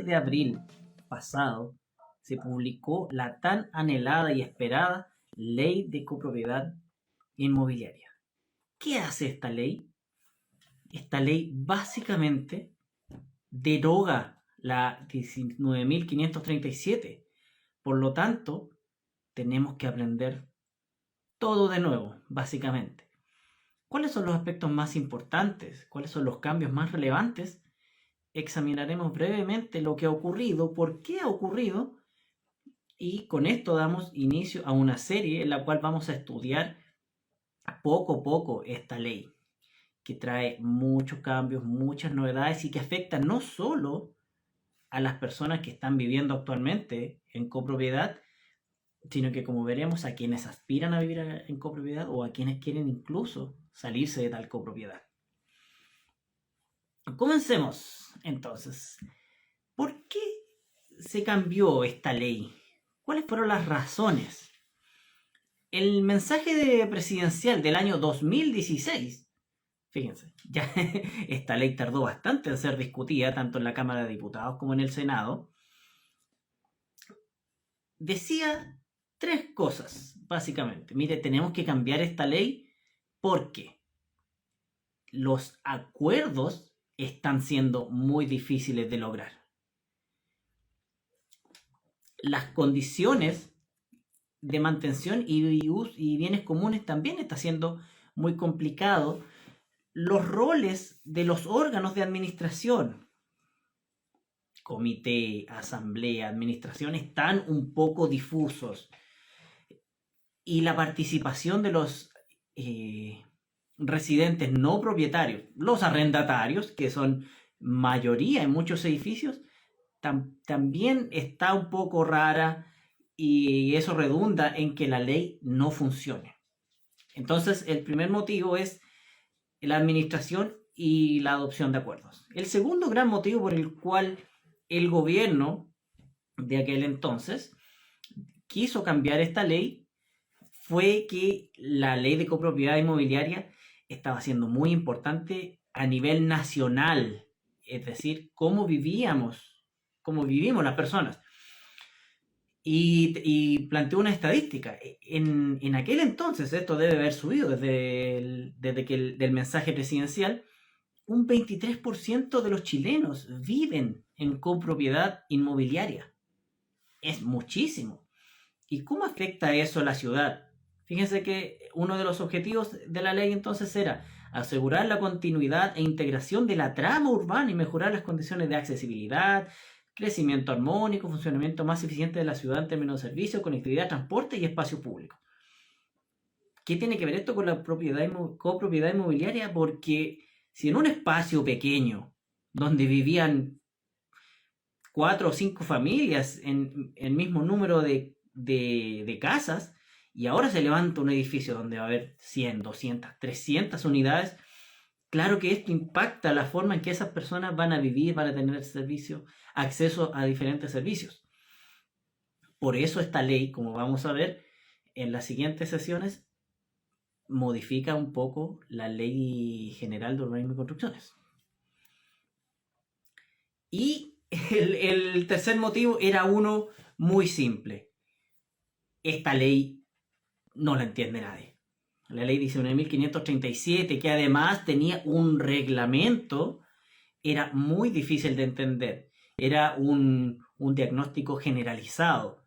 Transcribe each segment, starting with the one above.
de abril pasado se publicó la tan anhelada y esperada Ley de Copropiedad Inmobiliaria. ¿Qué hace esta ley? Esta ley básicamente deroga la 19.537. Por lo tanto, tenemos que aprender todo de nuevo, básicamente. ¿Cuáles son los aspectos más importantes? ¿Cuáles son los cambios más relevantes? Examinaremos brevemente lo que ha ocurrido, por qué ha ocurrido, y con esto damos inicio a una serie en la cual vamos a estudiar poco a poco esta ley, que trae muchos cambios, muchas novedades y que afecta no solo a las personas que están viviendo actualmente en copropiedad, sino que, como veremos, a quienes aspiran a vivir en copropiedad o a quienes quieren incluso salirse de tal copropiedad. Comencemos entonces. ¿Por qué se cambió esta ley? ¿Cuáles fueron las razones? El mensaje presidencial del año 2016, fíjense, ya esta ley tardó bastante en ser discutida, tanto en la Cámara de Diputados como en el Senado, decía tres cosas, básicamente. Mire, tenemos que cambiar esta ley porque los acuerdos están siendo muy difíciles de lograr. Las condiciones de mantención y bienes comunes también está siendo muy complicado. Los roles de los órganos de administración, comité, asamblea, administración, están un poco difusos. Y la participación de los residentes no propietarios, los arrendatarios, que son mayoría en muchos edificios, también está un poco rara, y eso redunda en que la ley no funcione. Entonces, el primer motivo es la administración y la adopción de acuerdos. El segundo gran motivo por el cual el gobierno de aquel entonces quiso cambiar esta ley fue que la ley de copropiedad inmobiliaria estaba siendo muy importante a nivel nacional, es decir, cómo vivimos las personas. Y planteó una estadística. En aquel entonces, esto debe haber subido desde que del mensaje presidencial, un 23% de los chilenos viven en copropiedad inmobiliaria. Es muchísimo. ¿Y cómo afecta eso a la ciudad? Fíjense que uno de los objetivos de la ley entonces era asegurar la continuidad e integración de la trama urbana y mejorar las condiciones de accesibilidad, crecimiento armónico, funcionamiento más eficiente de la ciudad en términos de servicios, conectividad, transporte y espacio público. ¿Qué tiene que ver esto con la copropiedad inmobiliaria? Porque si en un espacio pequeño, donde vivían 4 o 5 familias en el mismo número de casas, y ahora se levanta un edificio donde va a haber 100, 200, 300 unidades, claro que esto impacta la forma en que esas personas van a vivir, van a tener acceso a diferentes servicios. Por eso esta ley, como vamos a ver en las siguientes sesiones, modifica un poco la Ley General de Urbanismo y Construcciones. Y el tercer motivo era uno muy simple. Esta ley no la entiende nadie. La ley 19.537, que además tenía un reglamento, era muy difícil de entender. Era un diagnóstico generalizado.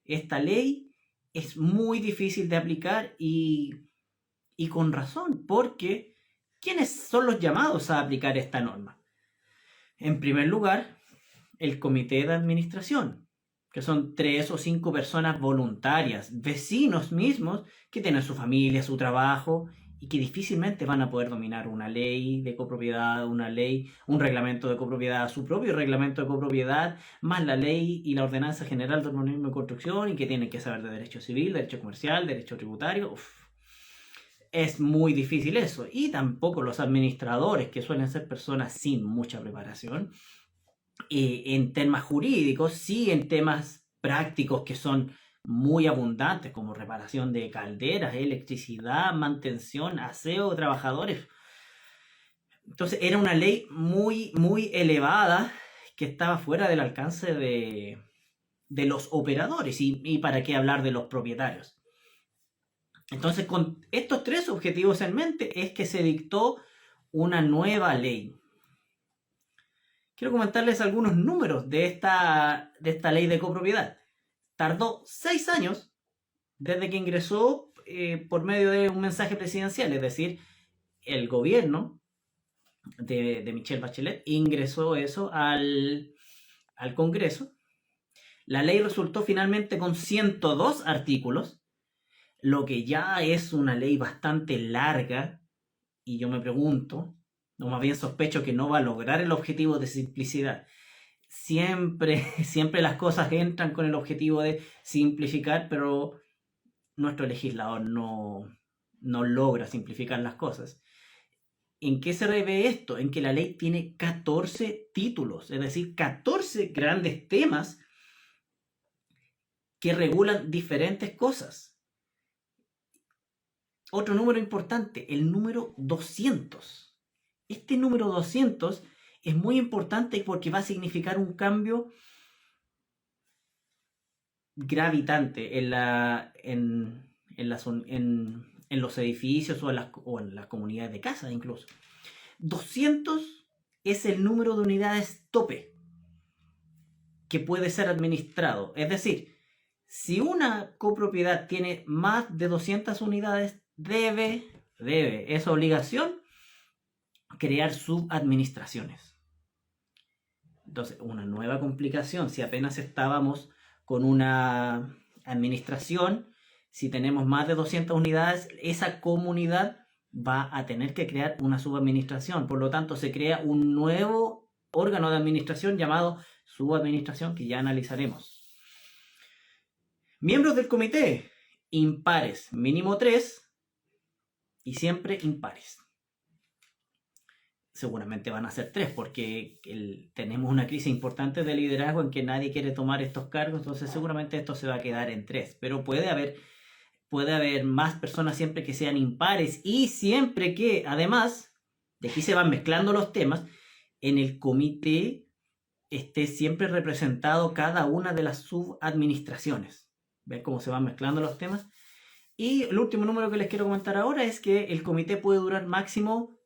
Esta ley es muy difícil de aplicar y con razón, porque ¿quiénes son los llamados a aplicar esta norma? En primer lugar, el comité de administración, que son 3 o 5 personas voluntarias, vecinos mismos, que tienen su familia, su trabajo, y que difícilmente van a poder dominar una ley de copropiedad, un reglamento de copropiedad, su propio reglamento de copropiedad, más la ley y la ordenanza general de urbanismo y construcción, y que tienen que saber de derecho civil, derecho comercial, derecho tributario. Es muy difícil eso. Y tampoco los administradores, que suelen ser personas sin mucha preparación, en temas jurídicos, sí en temas prácticos que son muy abundantes, como reparación de calderas, electricidad, mantención, aseo de trabajadores. Entonces era una ley muy, muy elevada que estaba fuera del alcance de los operadores y para qué hablar de los propietarios. Entonces, con estos tres objetivos en mente es que se dictó una nueva ley. Quiero comentarles algunos números de esta ley de copropiedad. Tardó 6 años desde que ingresó por medio de un mensaje presidencial, es decir, el gobierno de Michelle Bachelet ingresó eso al Congreso. La ley resultó finalmente con 102 artículos, lo que ya es una ley bastante larga, y yo me pregunto, o más bien sospecho que no va a lograr el objetivo de simplicidad. Siempre las cosas entran con el objetivo de simplificar, pero nuestro legislador no logra simplificar las cosas. ¿En qué se ve esto? En que la ley tiene 14 títulos, es decir, 14 grandes temas que regulan diferentes cosas. Otro número importante, el número 200. Este número 200 es muy importante porque va a significar un cambio gravitante en los edificios o en las comunidades de casas incluso. 200 es el número de unidades tope que puede ser administrado. Es decir, si una copropiedad tiene más de 200 unidades, debe, es obligación, crear subadministraciones. Entonces, una nueva complicación. Si apenas estábamos con una administración, si tenemos más de 200 unidades, esa comunidad va a tener que crear una subadministración. Por lo tanto, se crea un nuevo órgano de administración llamado subadministración, que ya analizaremos. Miembros del comité, impares, mínimo 3 y siempre impares. Seguramente van a ser 3 porque tenemos una crisis importante de liderazgo en que nadie quiere tomar estos cargos, entonces seguramente esto se va a quedar en 3, pero puede haber más personas siempre que sean impares y siempre que, además, de aquí se van mezclando los temas, en el comité esté siempre representado cada una de las subadministraciones. ¿Ven cómo se van mezclando los temas? Y el último número que les quiero comentar ahora es que el comité puede durar máximo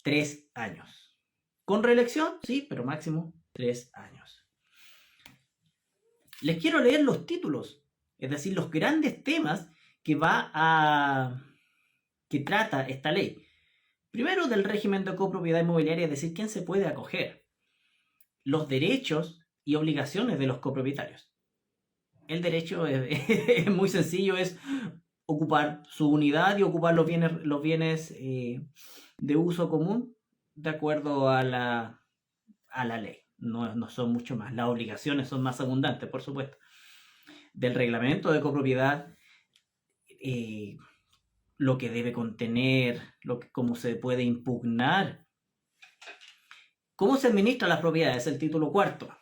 3 años. Con reelección, sí, pero máximo 3 años. Les quiero leer los títulos, es decir, los grandes temas que trata esta ley. Primero, del régimen de copropiedad inmobiliaria, es decir, quién se puede acoger. Los derechos y obligaciones de los copropietarios. El derecho es muy sencillo, es ocupar su unidad y ocupar los bienes de uso común de acuerdo a la ley. No son mucho más. Las obligaciones son más abundantes, por supuesto. Del reglamento de copropiedad, lo que debe contener, cómo se puede impugnar, cómo se administra las propiedades, el título 4.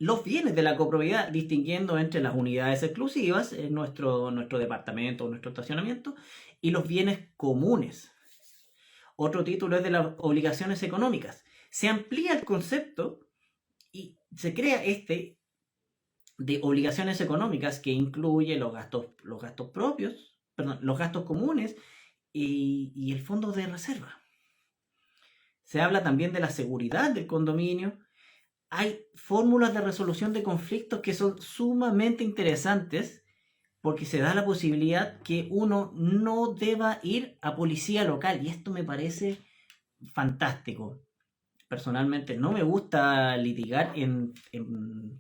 Los bienes de la copropiedad, distinguiendo entre las unidades exclusivas, nuestro departamento o nuestro estacionamiento, y los bienes comunes. Otro título es de las obligaciones económicas. Se amplía el concepto y se crea de obligaciones económicas que incluye los gastos propios, los gastos comunes y el fondo de reserva. Se habla también de la seguridad del condominio. Hay fórmulas de resolución de conflictos que son sumamente interesantes porque se da la posibilidad que uno no deba ir a policía local y esto me parece fantástico. Personalmente no me gusta litigar en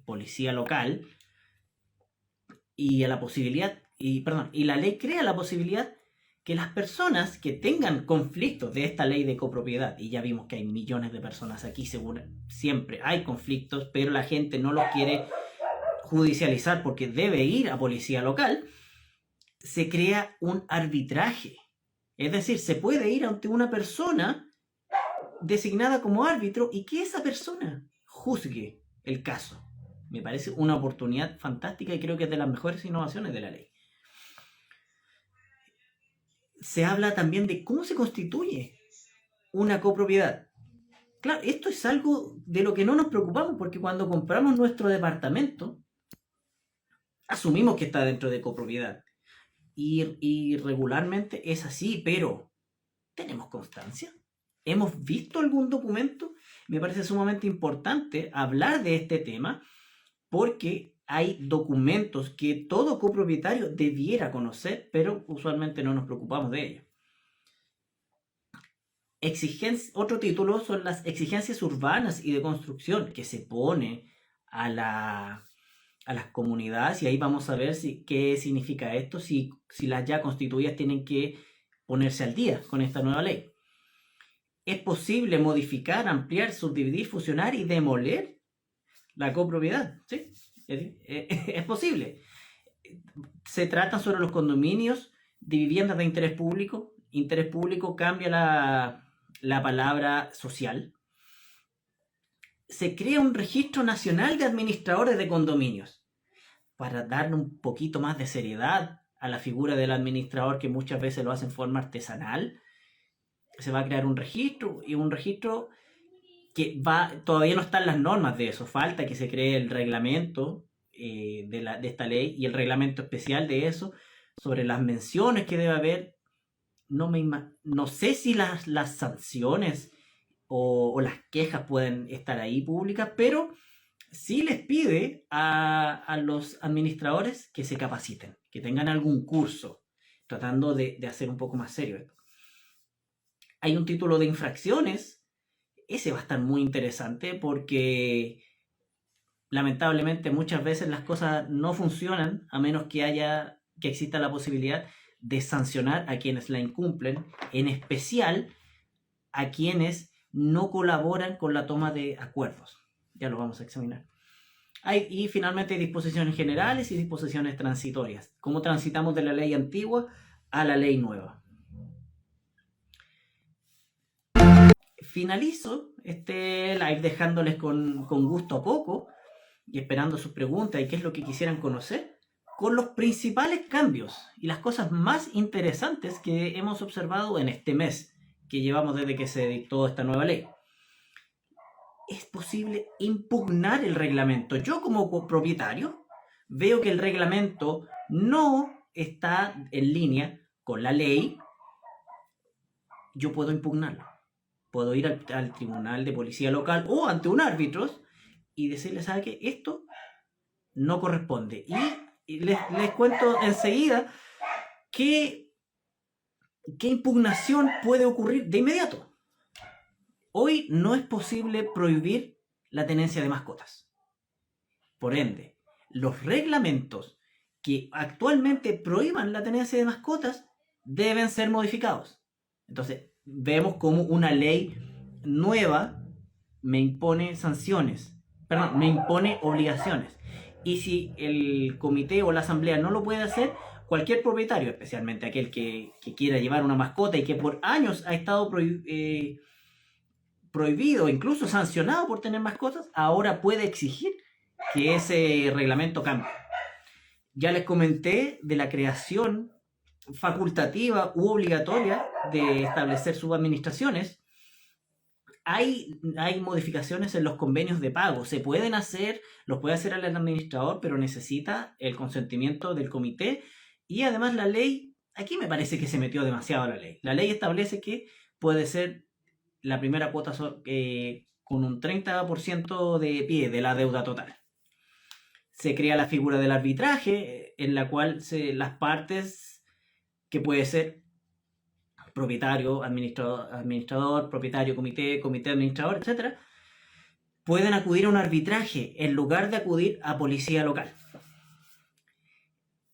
policía local y la ley crea la posibilidad que las personas que tengan conflictos de esta ley de copropiedad, y ya vimos que hay millones de personas aquí, seguro, siempre hay conflictos, pero la gente no los quiere judicializar porque debe ir a policía local, se crea un arbitraje. Es decir, se puede ir ante una persona designada como árbitro y que esa persona juzgue el caso. Me parece una oportunidad fantástica y creo que es de las mejores innovaciones de la ley. Se habla también de cómo se constituye una copropiedad. Claro, esto es algo de lo que no nos preocupamos porque cuando compramos nuestro departamento, asumimos que está dentro de copropiedad. Y regularmente es así, pero ¿tenemos constancia? ¿Hemos visto algún documento? Me parece sumamente importante hablar de este tema porque hay documentos que todo copropietario debiera conocer, pero usualmente no nos preocupamos de ellos. Otro título son las exigencias urbanas y de construcción que se pone a las comunidades, y ahí vamos a ver qué significa esto, si las ya constituidas tienen que ponerse al día con esta nueva ley. ¿Es posible modificar, ampliar, subdividir, fusionar y demoler la copropiedad? ¿Sí? Es posible. Se trata sobre los condominios de viviendas de interés público. Interés público cambia la palabra social. Se crea un registro nacional de administradores de condominios para darle un poquito más de seriedad a la figura del administrador, que muchas veces lo hace en forma artesanal. Se va a crear un registro, y un registro que todavía no están las normas de eso. Falta que se cree el reglamento de esta ley y el reglamento especial de eso, sobre las menciones que debe haber. No sé si las sanciones o las quejas pueden estar ahí públicas, pero sí les pide a los administradores que se capaciten, que tengan algún curso, tratando de hacer un poco más serio esto. Hay un título de infracciones, ese va a estar muy interesante porque lamentablemente muchas veces las cosas no funcionan a menos que exista la posibilidad de sancionar a quienes la incumplen, en especial a quienes no colaboran con la toma de acuerdos. Ya lo vamos a examinar. Y finalmente hay disposiciones generales y disposiciones transitorias. ¿Cómo transitamos de la ley antigua a la ley nueva? Finalizo este live dejándoles con gusto a poco y esperando sus preguntas y qué es lo que quisieran conocer, con los principales cambios y las cosas más interesantes que hemos observado en este mes que llevamos desde que se dictó esta nueva ley. Es posible impugnar el reglamento. Yo, como propietario, veo que el reglamento no está en línea con la ley. Yo puedo impugnarlo. Puedo ir al tribunal de policía local o ante un árbitro y decirle, ¿sabe qué? Esto no corresponde. Y les cuento enseguida qué impugnación puede ocurrir de inmediato. Hoy no es posible prohibir la tenencia de mascotas. Por ende, los reglamentos que actualmente prohíban la tenencia de mascotas deben ser modificados. Entonces, vemos como una ley nueva me impone me impone obligaciones. Y si el comité o la asamblea no lo puede hacer, cualquier propietario, especialmente aquel que quiera llevar una mascota y que por años ha estado prohibido, incluso sancionado por tener mascotas, ahora puede exigir que ese reglamento cambie. Ya les comenté de la creación facultativa u obligatoria de establecer subadministraciones. Hay modificaciones en los convenios de pago. Los puede hacer el administrador, pero necesita el consentimiento del comité. Y además la ley, aquí me parece que se metió demasiado la ley. La ley establece que puede ser la primera cuota con un 30% de pie de la deuda total. Se crea la figura del arbitraje, en la cual las partes, que puede ser propietario, administrador, propietario, comité administrador, etc., pueden acudir a un arbitraje en lugar de acudir a policía local.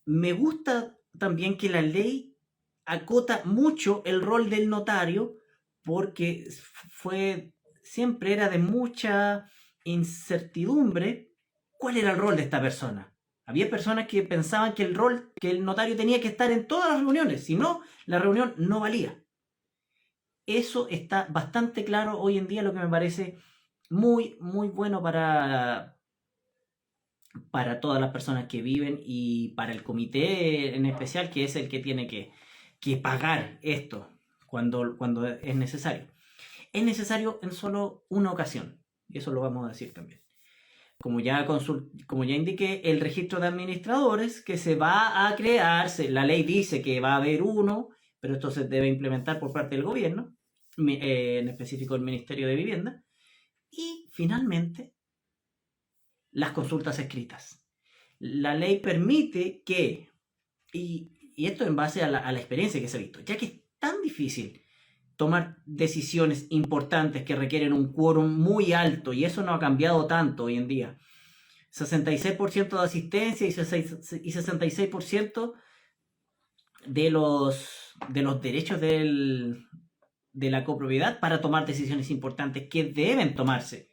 Me gusta también que la ley acota mucho el rol del notario, porque siempre era de mucha incertidumbre cuál era el rol de esta persona. Había personas que pensaban que el notario tenía que estar en todas las reuniones, si no, la reunión no valía. Eso está bastante claro hoy en día, lo que me parece muy, muy bueno para todas las personas que viven y para el comité en especial, que es el que tiene que pagar esto cuando es necesario. es necesario en solo una ocasión. Y eso lo vamos a decir también. Como ya indiqué, el registro de administradores que se va a crear, la ley dice que va a haber uno, pero esto se debe implementar por parte del gobierno, en específico el Ministerio de Vivienda. Y finalmente, las consultas escritas. La ley permite que, y esto en base a la experiencia que se ha visto, ya que es tan difícil tomar decisiones importantes que requieren un quórum muy alto, y eso no ha cambiado tanto hoy en día. 66% de asistencia y 66% de los derechos de la copropiedad para tomar decisiones importantes que deben tomarse.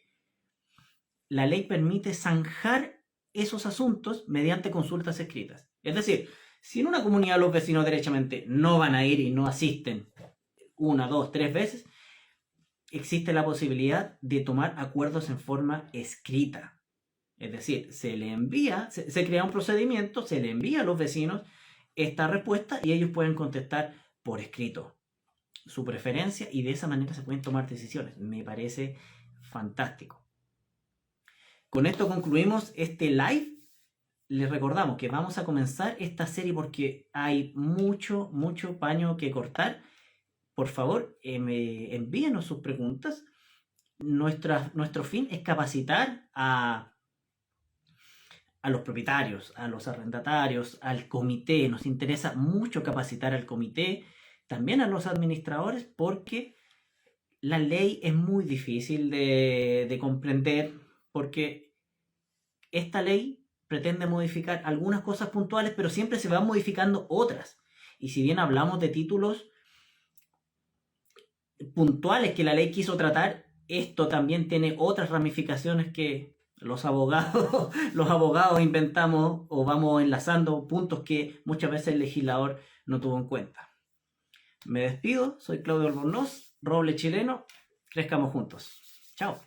La ley permite zanjar esos asuntos mediante consultas escritas. Es decir, si en una comunidad los vecinos derechamente no van a ir y no asisten 1, 2, 3 veces, existe la posibilidad de tomar acuerdos en forma escrita. Es decir, se crea un procedimiento, se le envía a los vecinos esta respuesta y ellos pueden contestar por escrito su preferencia y de esa manera se pueden tomar decisiones. Me parece fantástico. Con esto concluimos este live. Les recordamos que vamos a comenzar esta serie porque hay mucho paño que cortar. Por favor, envíenos sus preguntas. Nuestro fin es capacitar a los propietarios, a los arrendatarios, al comité. Nos interesa mucho capacitar al comité, también a los administradores, porque la ley es muy difícil de comprender, porque esta ley pretende modificar algunas cosas puntuales, pero siempre se van modificando otras. Y si bien hablamos de títulos puntuales que la ley quiso tratar, esto también tiene otras ramificaciones que los abogados inventamos o vamos enlazando puntos que muchas veces el legislador no tuvo en cuenta. Me despido, soy Claudio Albornoz, Roble Chileno, crezcamos juntos. Chao.